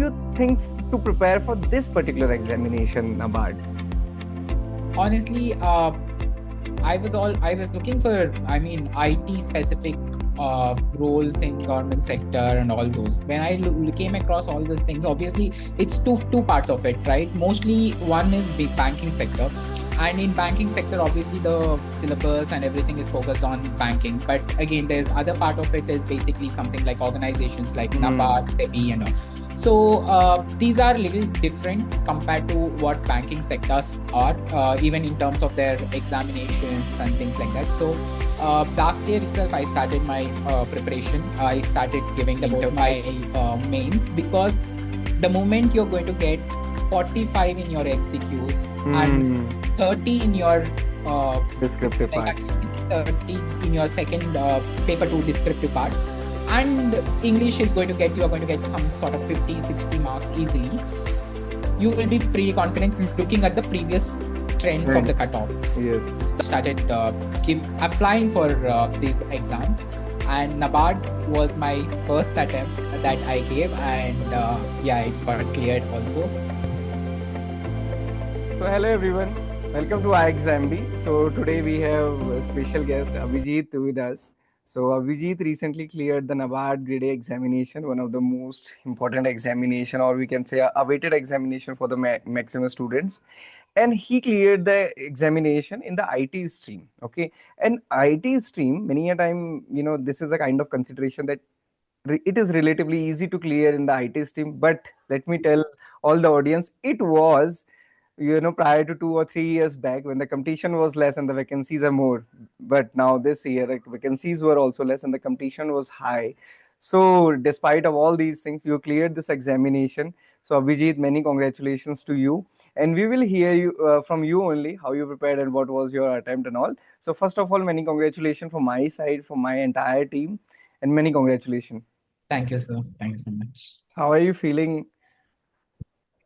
you think to prepare for this particular examination, NABARD? Honestly, I was looking for, IT specific roles in government sector and all those. When I came across all those things, obviously it's two parts of it, right? Mostly one is big banking sector, and in banking sector, obviously the syllabus and everything is focused on banking. But again, there's other part of it is basically something like organizations like NABARD, SIDBI, and all. So these are a little different compared to what banking sectors are, even in terms of their examinations and things like that. So last year itself, I started my preparation. I started giving my mains, because the moment you're going to get 45 in your MCQs and 30 in your Descriptive like part. at least 30 in your second paper 2 descriptive part, and English is going to get, you are going to get some sort of 50, 60 marks easily. You will be pretty confident looking at the previous trends of the cutoff. Yes. Started applying for these exams, and NABARD was my first attempt that I gave, and it got cleared also. So hello everyone, welcome to ixamBee. So today we have a special guest Abhijit with us. So Abhijit recently cleared the NABARD Grade A examination, one of the most important examination, or we can say a awaited examination for the maximum students. And he cleared the examination in the IT stream. Okay, and IT stream, many a time, this is a kind of consideration that it is relatively easy to clear in the IT stream. But let me tell all the audience, it was prior to 2 or 3 years back when the competition was less and the vacancies are more. But now this year, like, vacancies were also less and the competition was high. So despite of all these things, you cleared this examination. So Abhijit, many congratulations to you. And we will hear you from you only, how you prepared and what was your attempt and all. So first of all, many congratulations from my side, from my entire team, and many congratulations. Thank you, sir. Thank you so much. How are you feeling?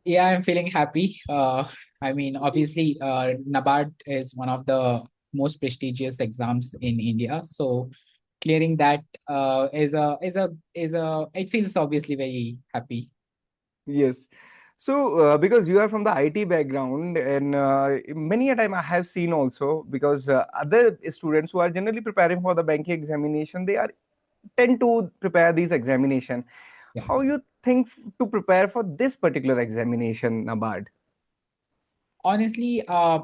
Yeah, I'm feeling happy. Obviously, NABARD is one of the most prestigious exams in India. So clearing that it feels obviously very happy. Yes. So, because you are from the IT background, and many a time I have seen also, because other students who are generally preparing for the banking examination, they are tend to prepare these examination. Yeah. How you think to prepare for this particular examination, Nabard? Honestly, I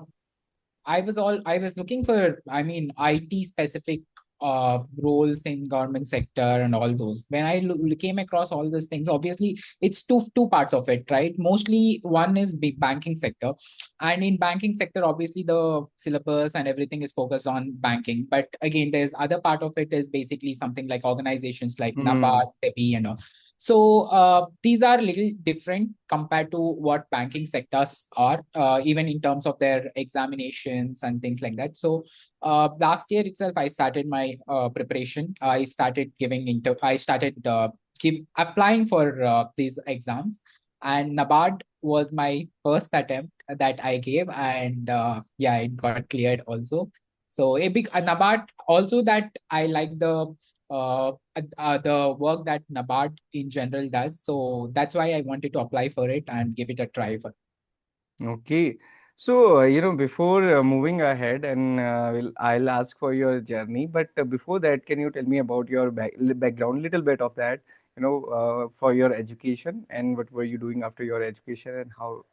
was looking for, IT specific roles in government sector and all those. When I came across all those things, obviously it's two parts of it, right? Mostly one is big banking sector, and in banking sector, obviously the syllabus and everything is focused on banking. But again, there's other part of it is basically something like organizations like Hmm. NABARD, SEBI, and all. So these are a little different compared to what banking sectors are, even in terms of their examinations and things like that. So last year itself, I started my preparation. I started applying for these exams, and NABARD was my first attempt that I gave, and it got cleared also. So a big NABARD also, that I like the work that NABARD in general does. So that's why I wanted to apply for it and give it a try. Okay. So, before moving ahead, and I'll ask for your journey. But before that, can you tell me about your background, little bit of that, for your education, and what were you doing after your education, and how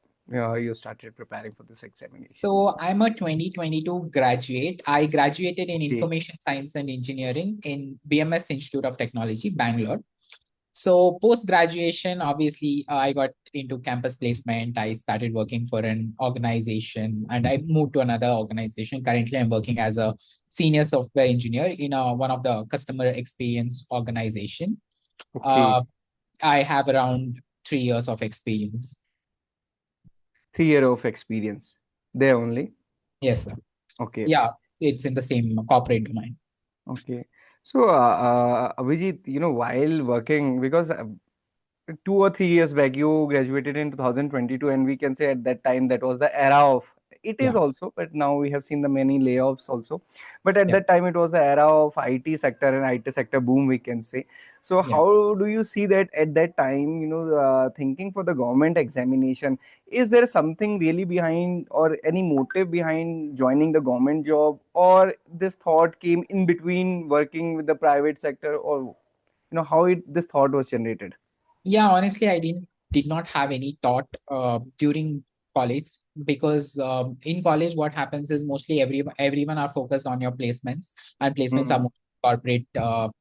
you started preparing for this examination? So I'm a 2022 graduate. I graduated in Okay. Information Science and Engineering in BMS Institute of Technology, Bangalore. So post graduation, obviously, I got into campus placement. I started working for an organization, and I moved to another organization. Currently, I'm working as a senior software engineer in one of the customer experience organization. Okay. Uh, I have around 3 years of experience. 3 year of experience there only. Yes, sir. Okay. Yeah, it's in the same corporate domain. Okay. So, Abhijit, while working, because 2 or 3 years back, you graduated in 2022, and we can say at that time that was the era of it is Yeah. also, but now we have seen the many layoffs also. But at Yeah. that time, it was the era of IT sector and IT sector boom, we can say. So Yeah. how do you see that at that time, thinking for the government examination, is there something really behind or any motive behind joining the government job, or this thought came in between working with the private sector, or how this thought was generated? Yeah, honestly, I did not have any thought during college, because in college what happens is mostly everyone are focused on your placements, and placements are Hmm. more corporate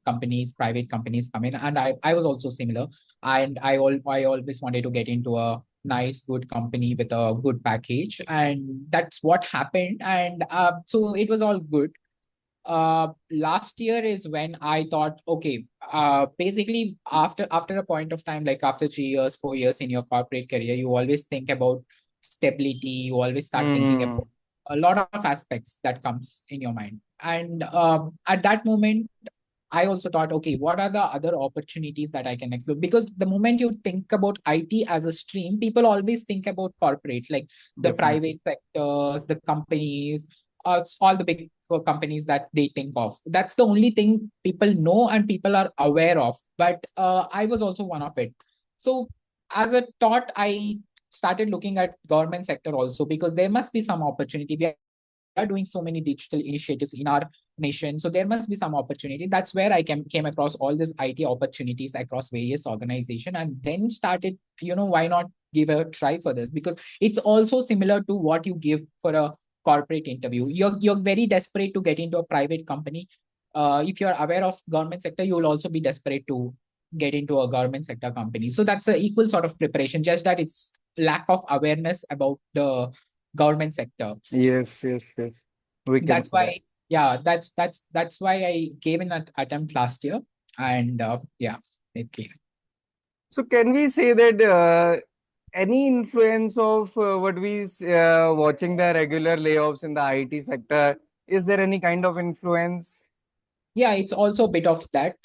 companies, private companies come in, and I was also similar, and I always wanted to get into a nice good company with a good package, and that's what happened, and so it was all good. Last year is when I thought, okay, basically after a point of time, like after 3 years, 4 years in your corporate career, you always think about stability. You always start thinking Hmm. about a lot of aspects that comes in your mind. And at that moment, I also thought, okay, what are the other opportunities that I can explore? Because the moment you think about IT as a stream, people always think about corporate, like the Definitely. private sectors, the companies, all the big companies that they think of. That's the only thing people know and people are aware of. But I was also one of it. So as a thought, I started looking at government sector also, because there must be some opportunity. We are doing so many digital initiatives in our nation, so there must be some opportunity. That's where I came across all these IT opportunities across various organizations, and then started, why not give a try for this? Because it's also similar to what you give for a corporate interview. You're very desperate to get into a private company. If you're aware of government sector, you will also be desperate to get into a government sector company. So that's an equal sort of preparation, just that it's lack of awareness about the government sector. Yes, yes, yes. We can That's say that. why, yeah, that's why I gave an attempt last year, and yeah, it came. So can we say that any influence of what we watching the regular layoffs in the IT sector? Is there any kind of influence? Yeah, it's also a bit of that.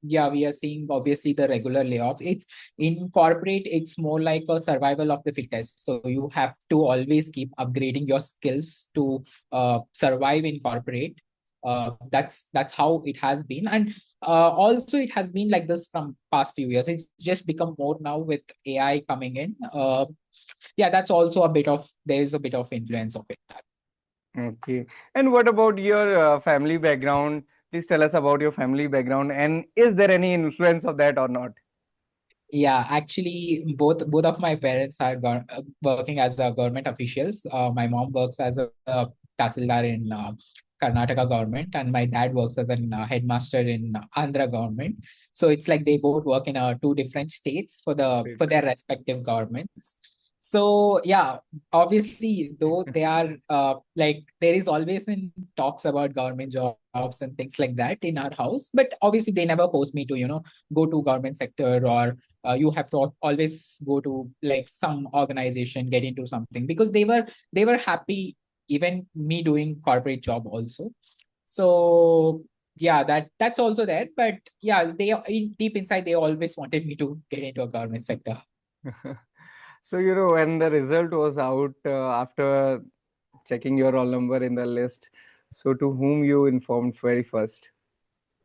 Yeah, we are seeing obviously the regular layoff. It's in corporate, it's more like a survival of the fittest. So you have to always keep upgrading your skills to survive in corporate. That's how it has been, and also it has been like this from past few years. It's just become more now with AI coming in. Yeah, that's also a bit of, there is a bit of influence of it. Okay. And what about your family background? Please tell us about your family background, and is there any influence of that or not? Yeah, actually, both of my parents are working as government officials. My mom works as a tahsildar in Karnataka government, and my dad works as a headmaster in Andhra government. So it's like they both work in two different states for Straight. their respective governments. So yeah, obviously, though they are like, there is always in talks about government jobs and things like that in our house, but obviously they never force me to go to government sector, or you have to always go to like some organization, get into something, because they were happy even me doing corporate job also. So yeah, that's also there, but yeah, deep inside they always wanted me to get into a government sector. So, when the result was out after checking your roll number in the list, so to whom you informed very first?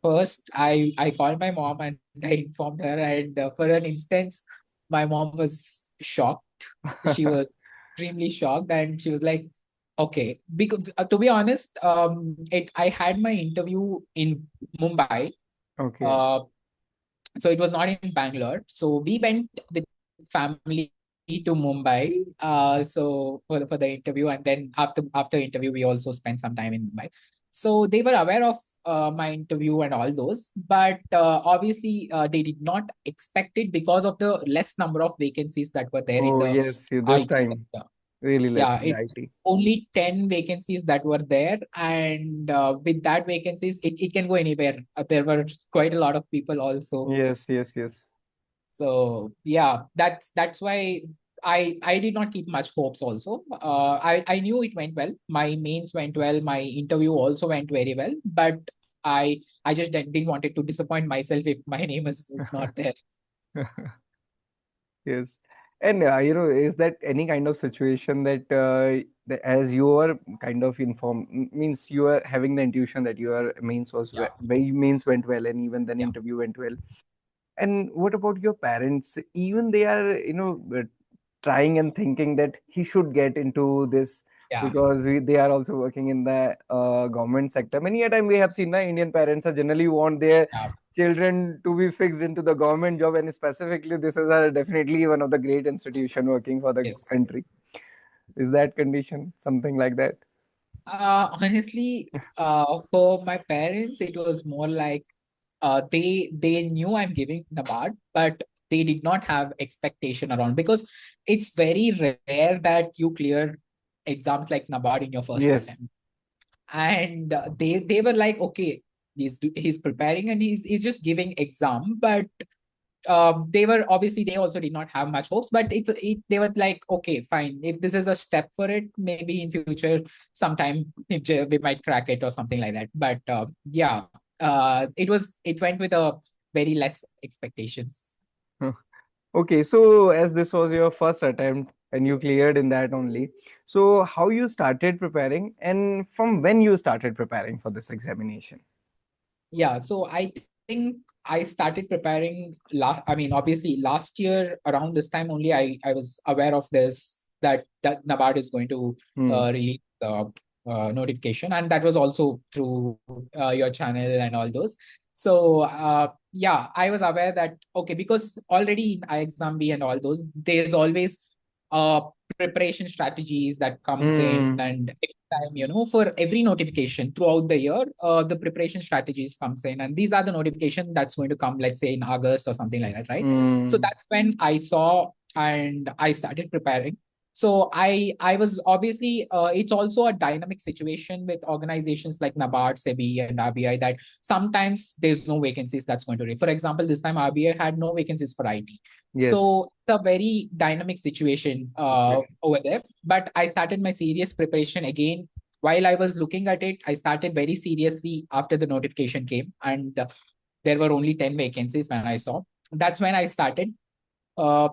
First, I called my mom and I informed her, and for an instance, my mom was shocked. She was extremely shocked, and she was like, "Okay." Because to be honest, it I had my interview in Mumbai, Okay. uh, so it was not in Bangalore. So we went with family to Mumbai, so for the interview, and then after interview, we also spent some time in Mumbai. So they were aware of my interview and all those, but obviously they did not expect it because of the less number of vacancies that were there in Oh, the yes, this IT time sector. really less Yeah, in the it's IT. only 10 vacancies that were there, and with that vacancies, it can go anywhere. There were quite a lot of people also. Yes, yes, yes. So yeah, that's why I did not keep much hopes also. I knew it went well. My mains went well. My interview also went very well. But I just didn't want it to disappoint myself if my name is not there. Yes. And is that any kind of situation that, as you are kind of informed, means you are having the intuition that your means was Yeah, means went well, and even then yeah, interview went well. And what about your parents? Even they are, trying and thinking that he should get into this, yeah, because they are also working in the government sector. Many a time we have seen that Indian parents are generally want their yeah. children to be fixed into the government job, and specifically this is definitely one of the great institution working for the Yes. country. Is that condition something like that? Honestly, for my parents, it was more like they knew I'm giving NABARD, but they did not have expectation around, because it's very rare that you clear exams like NABARD in your first Yes. attempt. And they were like, okay, he's preparing and he's just giving exam, but they were obviously, they also did not have much hopes, but they were like, okay, fine, if this is a step for it, maybe in future sometime we might crack it or something like that. But yeah, it went with a very less expectations. Okay, so as this was your first attempt and you cleared in that only, so how you started preparing and from when you started preparing for this examination? Yeah, so I think I started preparing I mean, obviously last year around this time only I was aware of this, that NABARD is going to Hmm. release the notification, and that was also through your channel and all those. So yeah, I was aware that okay, because already in ixamBee and all those, there's always uh preparation strategies that comes in, Hmm. and time, for every notification throughout the year, the preparation strategies comes in, and these are the notification that's going to come, let's say in August or something like that, right? So Hmm. that's when I saw and I started preparing. So I was obviously, it's also a dynamic situation with organizations like NABARD, SEBI, and RBI, that sometimes there's no vacancies that's going to read. For example, this time RBI had no vacancies for IT. Yes. So it's a very dynamic situation Situation. over there. But I started my serious preparation again. While I was looking at it, I started very seriously after the notification came, and there were only 10 vacancies when I saw. That's when I started uh,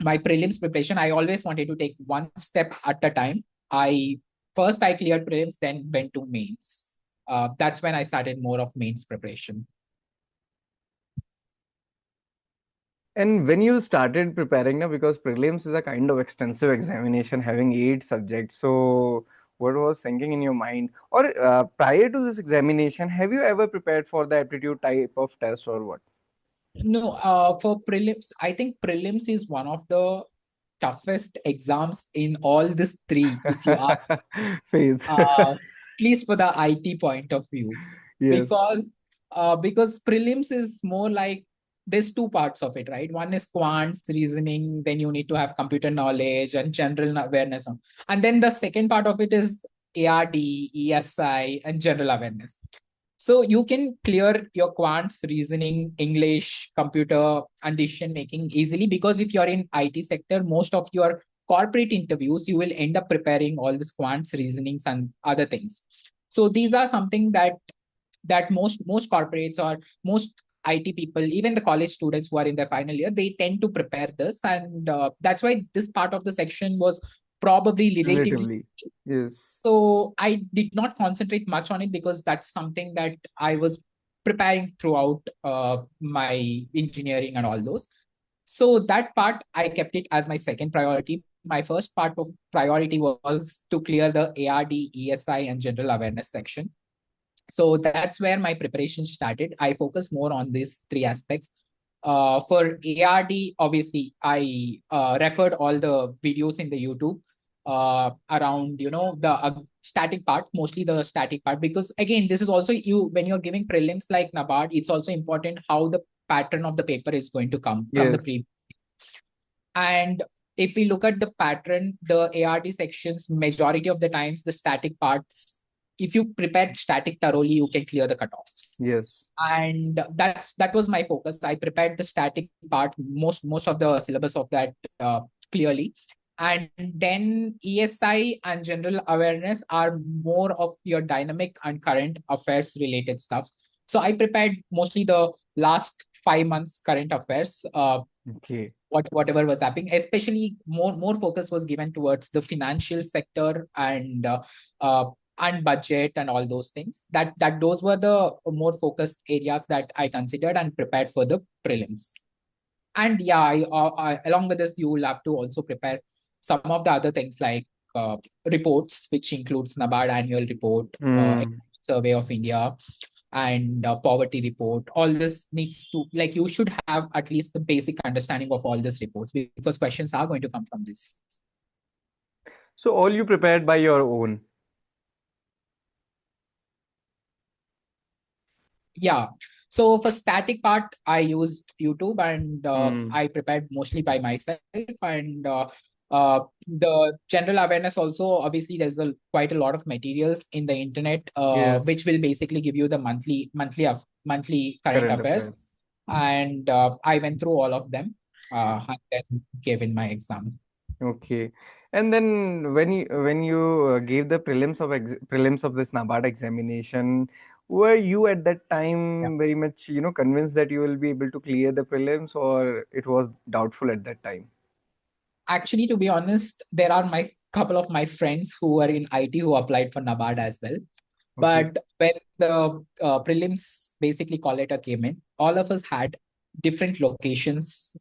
my prelims preparation. I always wanted to take one step at a time. I cleared prelims, then went to mains. That's when I started more of mains preparation. And when you started preparing now, because prelims is a kind of extensive examination having 8 subjects, so what was thinking in your mind? Or prior to this examination, have you ever prepared for the aptitude type of test or what? No, for prelims, I think prelims is one of the toughest exams in all these three, if you ask, Phase. at least for the IT point of view, Yes. because prelims is more like, there's two parts of it, right? One is quants, reasoning, then you need to have computer knowledge and general awareness, and then the second part of it is ARD, ESI, and general awareness. So you can clear your quants, reasoning, English, computer, and decision making easily, because if you're in IT sector, most of your corporate interviews, you will end up preparing all these quants, reasonings, and other things. So these are something that most corporates or most IT people, even the college students who are in their final year, they tend to prepare this, and that's why this part of the section was probably relatively. Relatively. Yes. So I did not concentrate much on it, because that's something that I was preparing throughout my engineering and all those. So that part I kept it as my second priority. My first part of priority was to clear the ARD, ESI, and general awareness section. So that's where my preparation started. I focus more on these three aspects. For ARD, obviously, I referred all the videos in the YouTube around, the static part, mostly the static part, because again, this is also, you when you're giving prelims like NABARD, it's also important how the pattern of the paper is going to come from the Yes. previous. And if we look at the pattern, the ARD sections, majority of the times, the static parts, if you prepare static thoroughly, you can clear the cutoffs. Yes. And that was my focus. I prepared the static part, most of the syllabus of that clearly. And then ESI and general awareness are more of your dynamic and current affairs related stuff. So I prepared mostly the last 5 months current affairs. Okay. whatever was happening. Especially more focus was given towards the financial sector uh, and budget and all those things. That those were the more focused areas that I considered and prepared for the prelims. And yeah, along with this, you will have to also prepare some of the other things like reports, which includes NABARD annual report, Hmm. survey of India, and poverty report. All this needs to, like, you should have at least the basic understanding of all these reports, because questions are going to come from this. So all you prepared by your own. Yeah. So for static part, I used YouTube, and Hmm. I prepared mostly by myself. And the general awareness also, obviously, there's quite a lot of materials in the internet, which Yes. will basically give you the monthly current Current affairs. affairs. And I went through all of them, and then gave in my exam. Okay. And then when you gave the prelims of this NABARD examination, were you at that time very much convinced that you will be able to clear the prelims, or it was doubtful at that time? Actually, to be honest, there are my couple of my friends who are in IT who applied for NABARD as well. Okay. But when the prelims basically call it a came in, all of us had different locations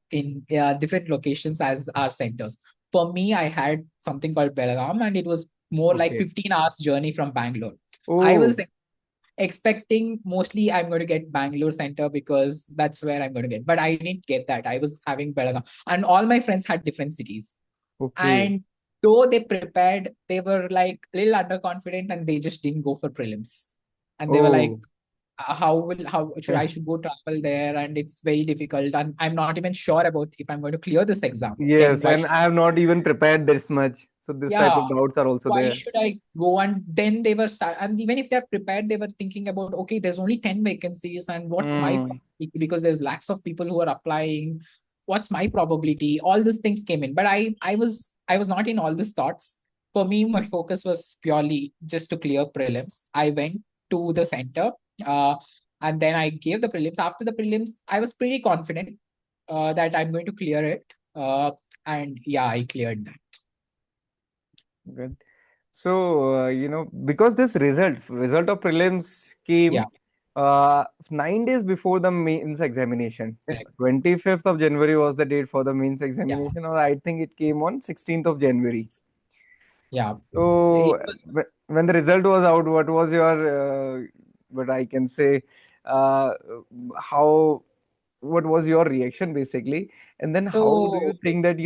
as our centers. For me, I had something called Belgaum, and it was more like Okay. 15 hours journey from Bangalore. I was Oh, expecting mostly I'm going to get Bangalore center because that's where I'm going to get. But I didn't get that. I was having Belgaum, and all my friends had different cities. okay. And though they prepared, they were like a little underconfident, and they just didn't go for prelims. And they were like, Oh, how should I should go travel there? And it's very difficult. And I'm not even sure about if I'm going to clear this exam. Then yes. why And should, I have not even prepared this much. So this type yeah, of doubts are also why there. should I go? And then they were and even if they're prepared, they were thinking about, okay, there's only 10 vacancies, and what's my Hmm. probability? Because there's lakhs of people who are applying. What's my probability? All these things came in. But I was not in all these thoughts. For me, my focus was purely just to clear prelims. I went to the center, uh, and then I gave the prelims. After the prelims, I was pretty confident that I'm going to clear it. And yeah, I cleared that. Good. So, because this result of prelims Yeah, came 9 days before the mains examination. correct. 25th of January was the date for the mains Yeah, examination, or I think it came on 16th of January. yeah. It So, was when the result was out, what was your, what I can say, uh, how, what was your reaction basically? And then how do you so think that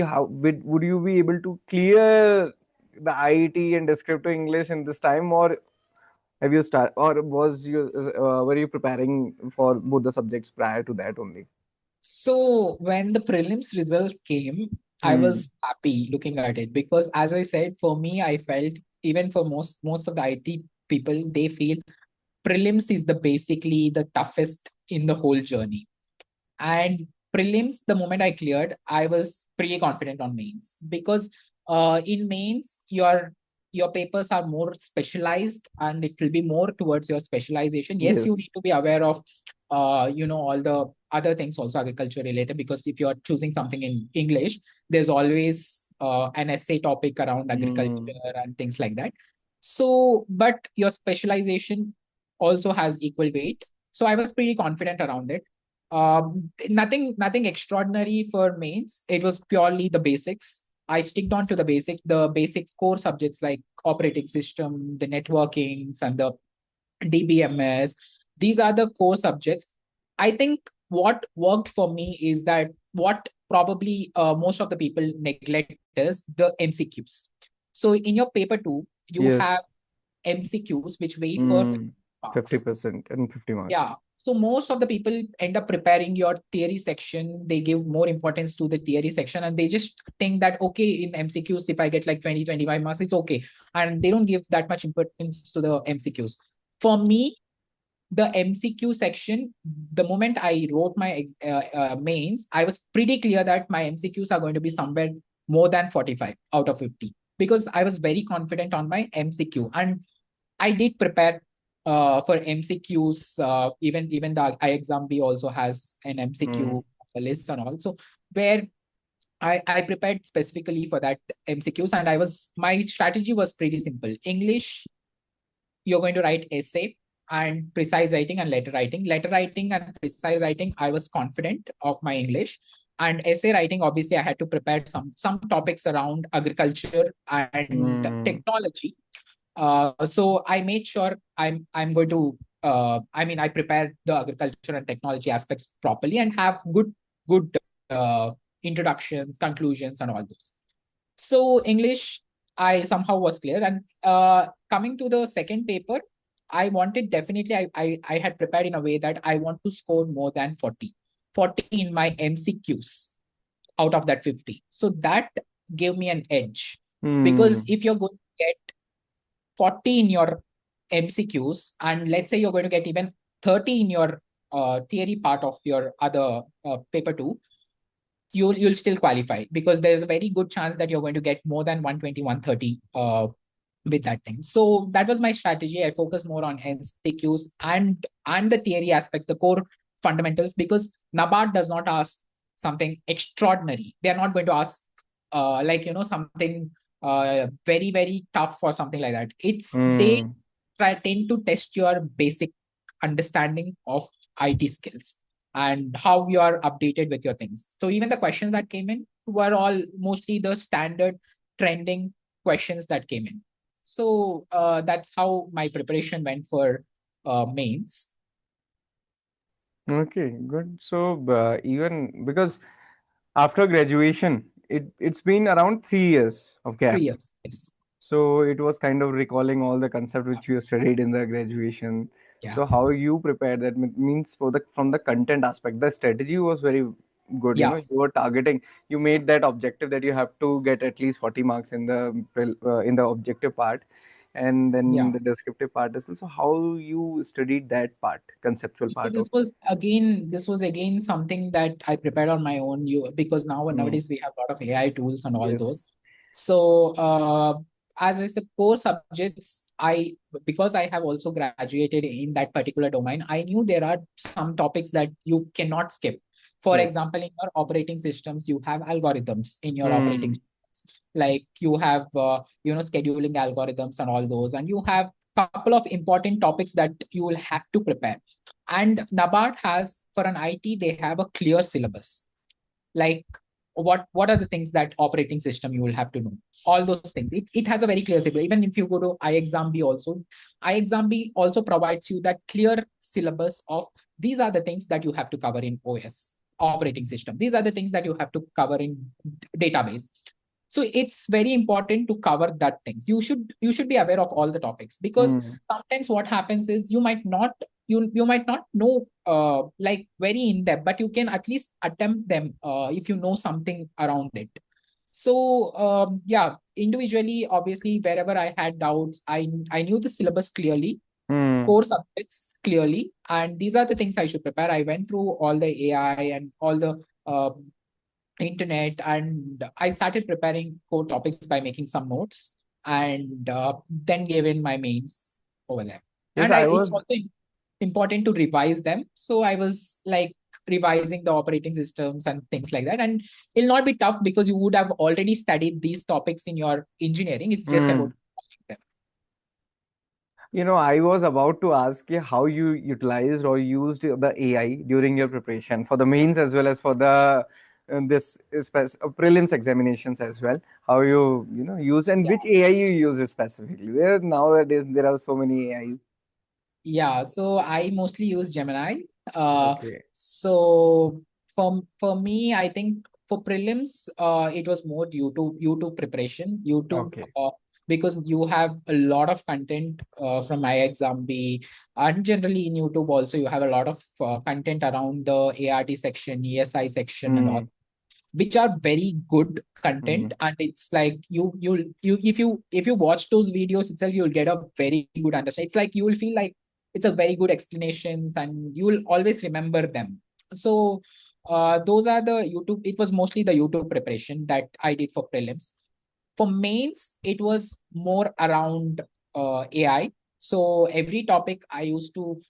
would you be able to clear the IET and descriptive English in this time, or have you start, or were you preparing for both the subjects prior to that only? so when the prelims results came, I Hmm. was happy looking at it, because as I said, for me, I felt, even for most of the IT people, they feel prelims is the basically the toughest in the whole journey. And prelims, the moment I cleared, I was pretty confident on mains, because in mains, your papers are more specialized, and it will be more towards your specialization. Yes, you Yes. need to be aware of all the other things also agriculture related, because if you're choosing something in English, there's always an essay topic around Hmm. agriculture and things like that. So, but your specialization also has equal weight. So I was pretty confident around it. Nothing extraordinary for mains. It was purely the basics. I sticked on to the basic core subjects like operating system, the networkings, and the DBMS. These are the core subjects. I think what worked for me is that what probably most of the people neglect is the MCQs. So in your paper two, you have Yes. MCQs which weigh for 50 Hmm. marks. 50% and 50 marks. Yeah. So most of the people end up preparing your theory section. They give more importance to the theory section, and they just think that, okay, in MCQs, if I get like 20-25 marks, it's okay. And they don't give that much importance to the MCQs. For me, the MCQ section, the moment I wrote my mains, I was pretty clear that my MCQs are going to be somewhere more than 45 out of 50, because I was very confident on my MCQ. And I did prepare for MCQs. Even the ixamBee also has an Hmm. MCQ list and also, where I prepared specifically for that MCQs, and my strategy was pretty simple. English, you're going to write essay and precise writing and letter writing. Letter writing and precise writing, I was confident of my English. And essay writing, obviously, I had to prepare some topics around agriculture and Hmm. technology. So I made sure I'm going to I prepared the agriculture and technology aspects properly and have good uh, introductions, conclusions, and all those. So English, I somehow was clear. And coming to the second paper, I wanted definitely I had prepared in a way that I want to score more than 40 in my MCQs out of that 50. So that gave me an edge, because Hmm. if you're going to get 40 in your MCQs, and let's say you're going to get even 30 in your theory part of your other paper two, you'll still qualify, because there's a very good chance that you're going to get more than 120, 130 with that thing. So that was my strategy. I focus more on MCQs and the theory aspects, the core fundamentals, because NABARD does not ask something extraordinary. They're not going to ask something very, very tough or something like that. It's they Hmm. tend to test your basic understanding of IT skills and how you are updated with your things. So even the questions that came in were all mostly the standard trending questions that came in. So that's how my preparation went for mains. Okay, good. So even because after graduation, it's been around 3 years of gap. 3 years. Yes. So it was kind of recalling all the concept which you studied in the graduation. Yeah. So how you prepared that means for the from the content aspect, the strategy was very good. You Yeah. know, you were targeting, you made that objective that you have to get at least 40 marks in the objective part, and then Yeah. the descriptive part as well. So how you studied that part, conceptual So part of. this was again something that I prepared on my own. Because Hmm. nowadays we have a lot of AI tools and all those. Yes. So as I said, core subjects, because I have also graduated in that particular domain, I knew there are some topics that you cannot skip. For Yes. example, in your operating systems, you have algorithms in your operating Hmm. systems. Like you have scheduling algorithms and all those, and you have couple of important topics that you will have to prepare. And NABARD has, for an IT, they have a clear syllabus. Like what are the things that operating system you will have to know? All those things. It has a very clear syllabus. Even if you go to iXamBee also, iXamBee also provides you that clear syllabus of these are the things that you have to cover in OS operating system. These are the things that you have to cover in database. So it's very important to cover that things. You should be aware of all the topics, because Hmm. sometimes what happens is you might not know like very in depth, but you can at least attempt them if you know something around it. So yeah, individually, obviously, wherever I had doubts, I knew the syllabus clearly, Hmm. core subjects clearly, and these are the things I should prepare. I went through all the AI and all the uh, internet, and I started preparing core topics by making some notes, and then gave in my mains over there. Yes, And I it's was. also important to revise them. So I was like revising the operating systems and things like that. And it'll not be tough because you would have already studied these topics in your engineering. It's just about Hmm. them. You know, I was about to ask you how you utilized or used the AI during your preparation for the mains as well as for the prelims examinations as well. How you know use and which AI you use specifically? There nowadays there are so many AI. Yeah, so I mostly use Gemini. Uh, Okay. so for me, I think for prelims, it was more YouTube preparation. YouTube, Okay. because you have a lot of content from iXamB, and generally in YouTube also you have a lot of content around the ART section, ESI section, and all, Hmm. which are very good Hmm. content. And it's like you if you watch those videos itself, you'll get a very good understanding. It's like you will feel like it's a very good explanations, and you will always remember them. So those are the YouTube. It was mostly the YouTube preparation that I did for prelims. For mains, it was more around AI. So every topic I used to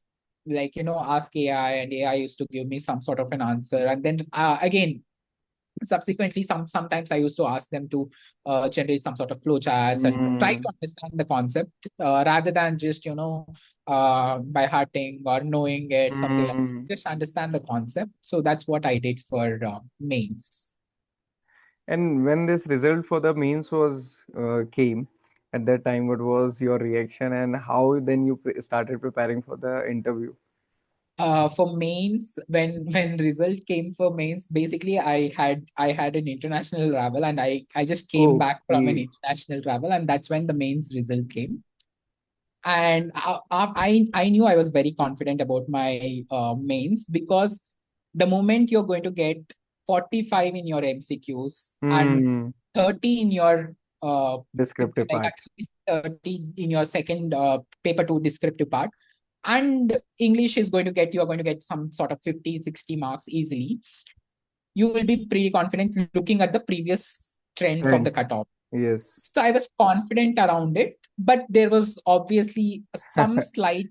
ask AI, and AI used to give me some sort of an answer. And then again, Subsequently, sometimes I used to ask them to generate some sort of flow charts and try to Mm, understand the concept rather than just by hearting or knowing it, something like mm. that. Just understand the concept. So that's what I did for mains. And when this result for the means was came at that time, what was your reaction and how then you started preparing for the interview? For mains, when result came for mains, basically I had an international travel, and I just came back from an Okay. international travel, and that's when the mains result came. And I knew I was very confident about my mains, because the moment you're going to get 45 in your MCQs and Hmm. 30 in your Descriptive like at part. least 30 in your second paper 2 descriptive part, and English is going to get, you are going to get some sort of 50, 60 marks easily. You will be pretty confident looking at the previous trends of the Trend. cutoff. Yes. So I was confident around it, but there was obviously some slight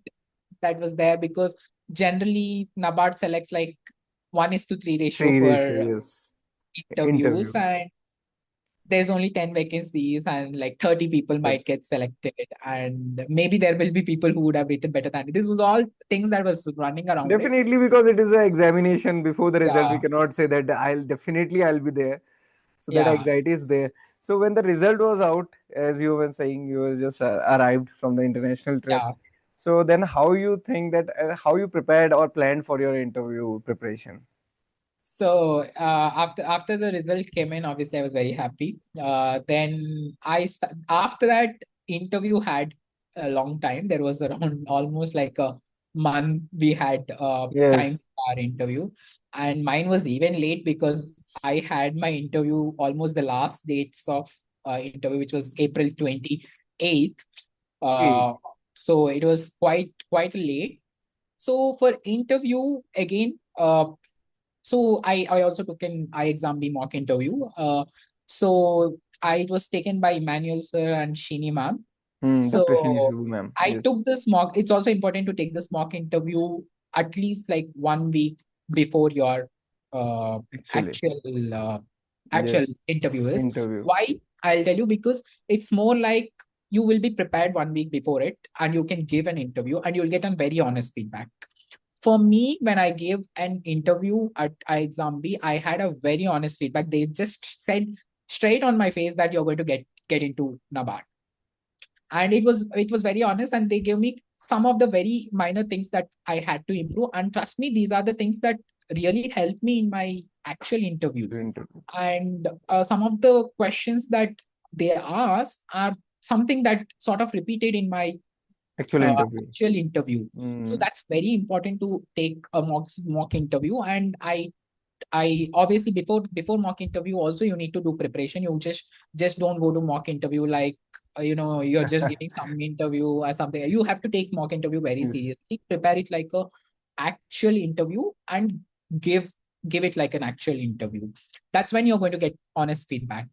that was there, because generally NABARD selects like 1:3 ratio Three ratio. for Yes. interviews, Interview. and there's only 10 vacancies, and like 30 people But might get selected, and maybe there will be people who would have written better than it. This was all things that was running around it. definitely because it is an examination before the result, we Yeah, cannot say that I'll be there. So that yeah. anxiety is there. So when the result was out, as you were saying, you were just arrived from the international trip. Yeah. So then, how you think that how you prepared or planned for your interview preparation? So after the result came in, obviously I was very happy. Then after that interview had a long time. There was around almost like a month we had time Yes. for our interview, and mine was even late because I had my interview almost the last dates of interview, which was April 28th. Okay. Uh, so it was quite late. So for interview again, I also took an ixamBee mock interview. So I was taken by Emmanuel sir and Shini ma'am. Dr. Shini So Subbu ma'am. I Yes. took this mock. It's also important to take this mock interview at least like 1 week before your uh, Actually. actual actual Yes. interview is. Interview. Why? I'll tell you, because it's more like you will be prepared 1 week before it, and you can give an interview and you'll get a very honest feedback. For me, when I gave an interview at iXambi, I had a very honest feedback. They just said straight on my face that you're going to get into NABARD, and it was very honest. And they gave me some of the very minor things that I had to improve. And trust me, these are the things that really helped me in my actual interview. Actual interview. And some of the questions that they asked are something that sort of repeated in my Actual interview. actual interview. So Mm. that's very important to take a mock interview. And I obviously before mock interview also you need to do preparation. You just don't go to mock interview like you're just getting some interview or something. You have to take mock interview very Yes. seriously. Prepare it like a actual interview, and give give it like an actual interview. That's when you're going to get honest feedback.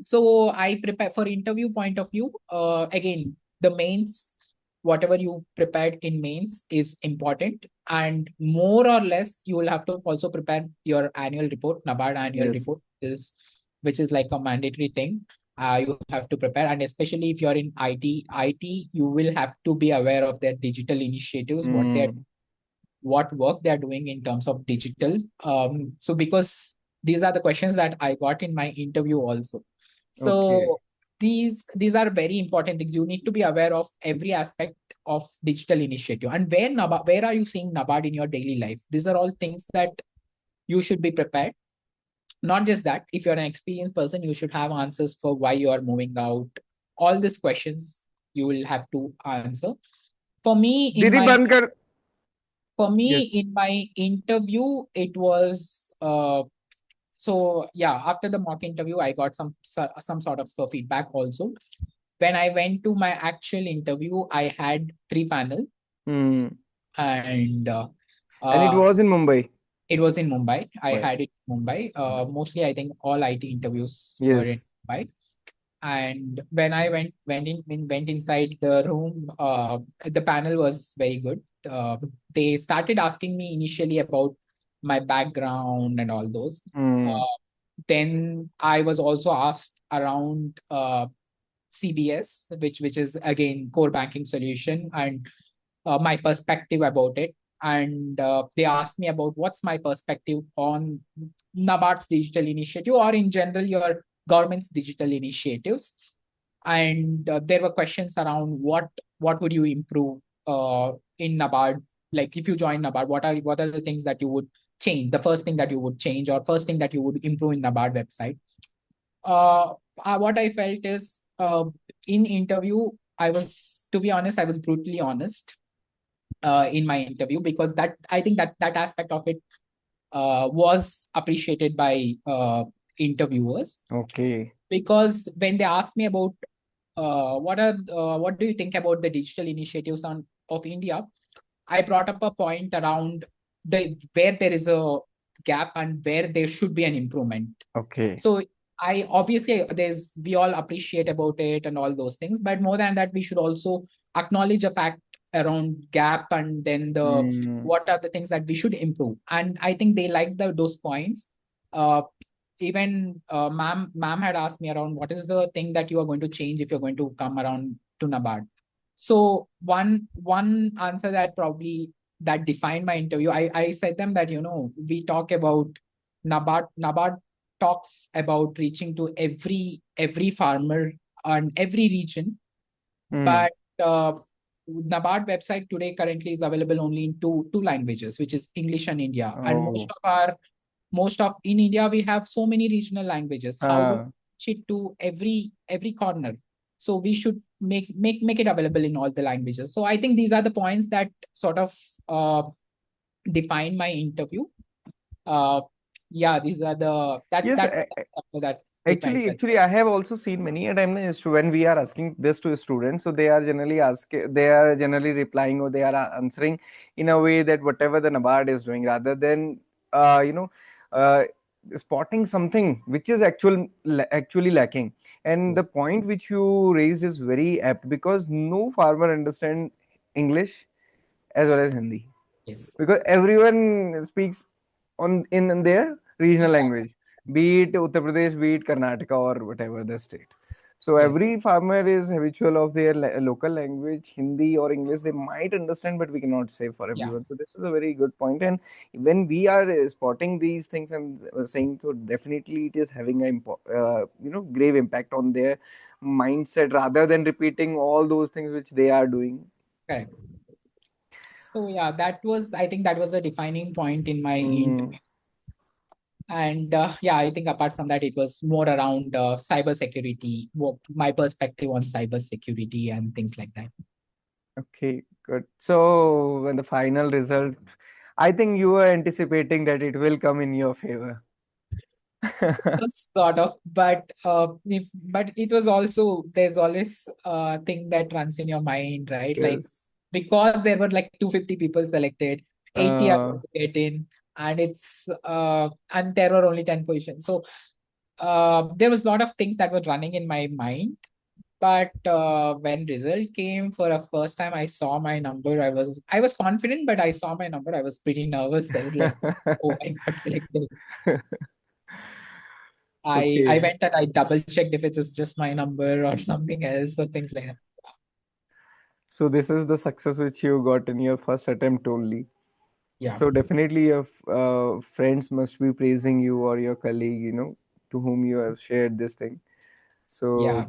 So I prepare for interview point of view. Again, the mains, whatever you prepared in mains is important, and more or less you will have to also prepare your annual report. NABARD annual Yes. report is, which is like a mandatory thing. You have to prepare, and especially if you're in IT, you will have to be aware of their digital initiatives, Mm. what work they are doing in terms of digital. So because these are the questions that I got in my interview also. Okay. So these are very important things. You need to be aware of every aspect of digital initiative, and where are you seeing NABARD in your daily life? These are all things that you should be prepared. Not just that, if you're an experienced person, you should have answers for why you are moving out. All these questions you will have to answer. For me, in दीदी my बंद कर. for me, Yes. in my interview, it was so yeah. After the mock interview, I got some sort of feedback also. When I went to my actual interview, I had three panel, Hmm. and And it uh, was in Mumbai. it was in Mumbai. I Right. had it in Mumbai. Mostly, I think all IT interviews were in Yes. Mumbai. And when I went inside the room, the panel was very good. They started asking me initially about my background and all those. Hmm. Then I was also asked around CBS, which is again core banking solution, and my perspective about it. And they asked me about what's my perspective on NABARD's digital initiative, or in general your government's digital initiatives. And there were questions around what would you improve in NABARD. Like if you join NABARD, what are the things that you would change? The first thing that you would change, or first thing that you would improve in NABARD website. What I felt is in interview, to be honest, I was brutally honest in my interview, because that I think that aspect of it was appreciated by interviewers. Okay. Because when they asked me about what do you think about the digital initiatives of India, I brought up a point around the where there is a gap and where there should be an improvement. Okay. So I obviously we all appreciate about it and all those things, but more than that, we should also acknowledge a fact around gap, and then the Hmm. what are the things that we should improve. And I think they like those points. Uh, Even ma'am had asked me around what is the thing that you are going to change if you're going to come around to NABARD. So one answer that probably that defined my interview, I said them that we talk about NABARD talks about reaching to every farmer and every region, Hmm. but NABARD website today currently is available only in two languages, which is English and India. And Oh. most of in India we have so many regional languages. How do we Ah. reach it to every corner? So we should make it available in all the languages. So I think these are the points that sort of define my interview. Uh, yeah, these are the Yes. that defines that. Actually, I have also seen many a time is when we are asking this to students, so they are generally replying or they are answering in a way that whatever the NABARD is doing, rather than uh, you know uh, spotting something which is actually lacking. And the Yes, point which you raised is very apt because no farmer understand English as well as Hindi yes, because everyone speaks in their regional yeah, language, be it Uttar Pradesh, be it Karnataka, or whatever the state. So yes, every farmer is habitual of their local language, Hindi or English. They might understand, but we cannot say for yeah, everyone. So this is a very good point. And when we are spotting these things and saying, so definitely it is having a grave impact on their mindset rather than repeating all those things which they are doing. correct. So yeah, I think that was a defining point in my Mm, interview. And yeah, I think apart from that, it was more around cyber security, my perspective on cyber security and things like that. okay, good. So when the final result, I think you were anticipating that it will come in your favor. Sort of, but but it was also, there's always a thing that runs in your mind, right? Like, Yes. because there were like 250 people selected, 80 are Uh, going to get in, and there were only 10 positions. So there was a lot of things that were running in my mind. But when result came for a first time, I saw my number. I was confident, but I saw my number. I was pretty nervous. I was like, oh, I got selected. I okay. went and I double checked if it is just my number or something else or things like that. So this is the success which you got in your first attempt only. Yeah. So definitely your friends must be praising you or your colleague, to whom you have shared this thing. So Yeah.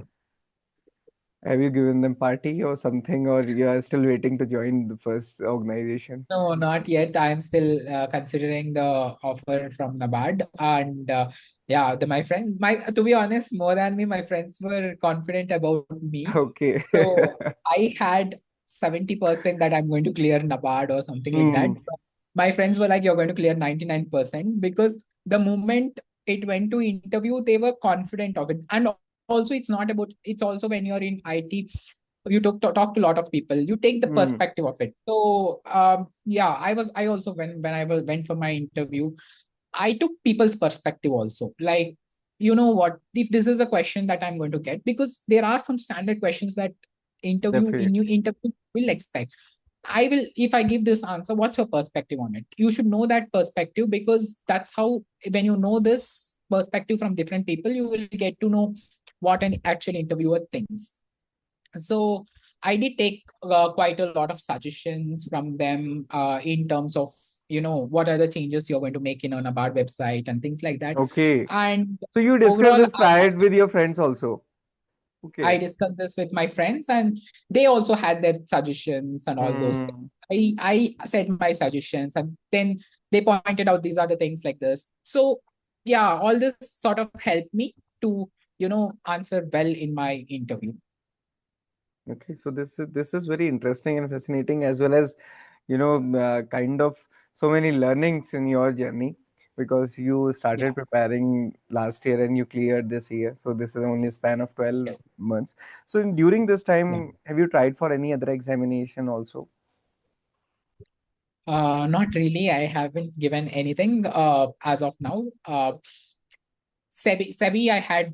have you given them party or something, or you are still waiting to join the first organization? No, not yet. I'm still considering the offer from NABARD. And yeah, my friend, to be honest, more than me, my friends were confident about me. Okay. So I had 70% that I'm going to clear NABARD or something like that. Hmm. But my friends were like, you're going to clear 99%, because the moment it went to interview, they were confident of it. And also, it's also when you're in IT, you talk to a lot of people, you take the Hmm. perspective of it. So yeah, I also, when went for my interview, I took people's perspective also. Like, you know what, if this is a question that I'm going to get, because there are some standard questions that interview Definitely. will expect. I will, if I give this answer, what's your perspective on it? You should know that perspective, because that's how, when you know this perspective from different people, you will get to know what an actual interviewer thinks. So I did take quite a lot of suggestions from them in terms of, what are the changes you're going to make in on a bar website and things like that. Okay. And So you discussed overall, this prior with your friends also. I Okay. discussed this with my friends, and they also had their suggestions and all those things. Hmm. I said my suggestions, and then they pointed out these are the things like this. So yeah, all this sort of helped me to, answer well in my interview. Okay. So this is very interesting and fascinating, as well as kind of so many learnings in your journey, because you Yeah. started preparing last year and you cleared this year. So this is only a span of 12 Yes. months. So during this Yeah. time, have you tried for any other examination also? Not really. I haven't given anything as of now. SEBI, I had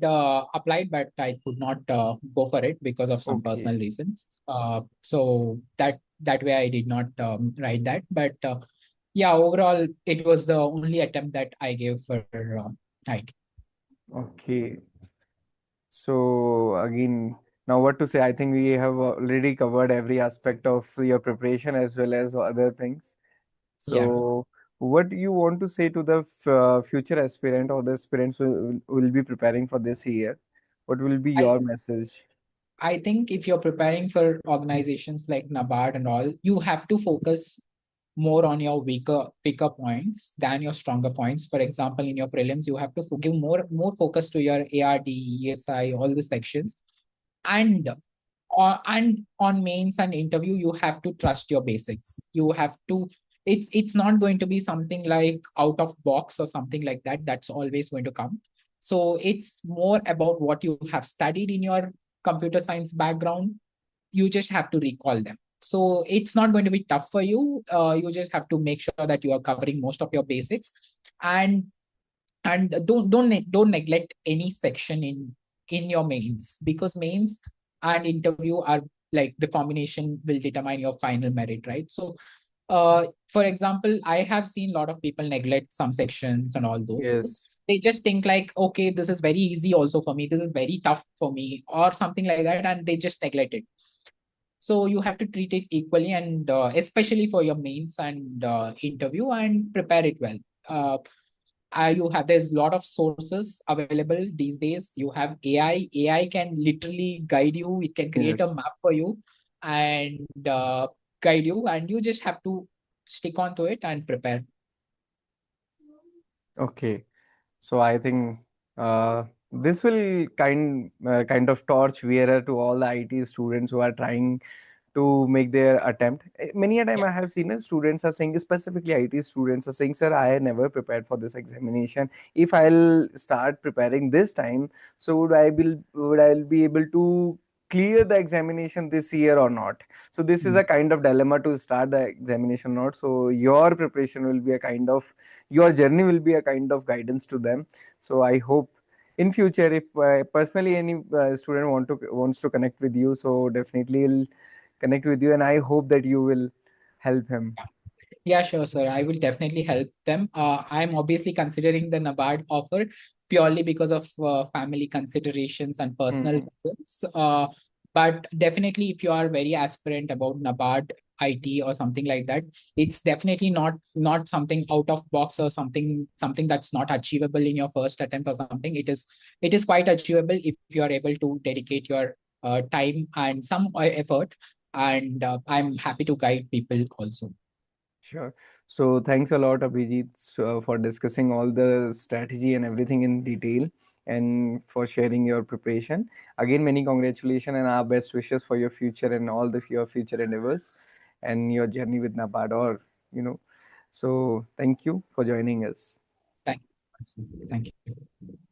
applied, but I could not go for it because of some Okay. personal reasons. So that way I did not write that. But yeah, overall, it was the only attempt that I gave for IT. Okay. So again, now what to say? I think we have already covered every aspect of your preparation as well as other things. Yeah, So what do you want to say to the future aspirant or the aspirants who will be preparing for this year? What will be I your message? I think if you're preparing for organizations like NABARD and all, you have to focus more on your weaker points than your stronger points. For example, in your prelims, you have to give more focus to your ARD, ESI, all the sections, and and on mains and interview, you have to trust your basics. You have to. It's not going to be something like out of box or something like that. That's always going to come. So it's more about what you have studied in your computer science background. You just have to recall them. So it's not going to be tough for you. You just have to make sure that you are covering most of your basics, and don't neglect any section in your mains, because mains and interview are like the combination will determine your final merit, right? So for example, I have seen a lot of people neglect some sections and all those. Yes. They just think like, okay, this is very easy also for me, this is very tough for me, or something like that, and they just neglect it. So you have to treat it equally, and especially for your mains and interview, and prepare it well. You have There's a lot of sources available these days. You have AI can literally guide you. It can create a Yes. map for you and guide you, and you just have to stick on to it and prepare. Okay. So I think this will kind of torch wearer to all the IT students who are trying to make their attempt. Many a time Yeah. I have seen students are saying, specifically IT students are saying, "Sir, I never prepared for this examination. If I'll start preparing this time, so would I be able to clear the examination this year or not?" So this is Mm. a kind of dilemma to start the examination or not. So your preparation will be a kind of your journey will be a kind of guidance to them. So I hope in future, if personally any student wants to connect with you, so definitely will connect with you, and I hope that you will help him. Yeah, sure, sir. I will definitely help them. I'm obviously considering the NABARD offer purely because of family considerations and personal Hmm. reasons. But definitely, if you are very aspirant about NABARD IT or something like that, it's definitely not something out of box or something that's not achievable in your first attempt or something. It is quite achievable if you are able to dedicate your time and some effort. And I'm happy to guide people also. Sure. So thanks a lot, Abhijit, for discussing all the strategy and everything in detail, and for sharing your preparation. Again, many congratulations and our best wishes for your future and all the your future endeavors and your journey with NABARD. You know, so thank you for joining us. Thank you. Thank you.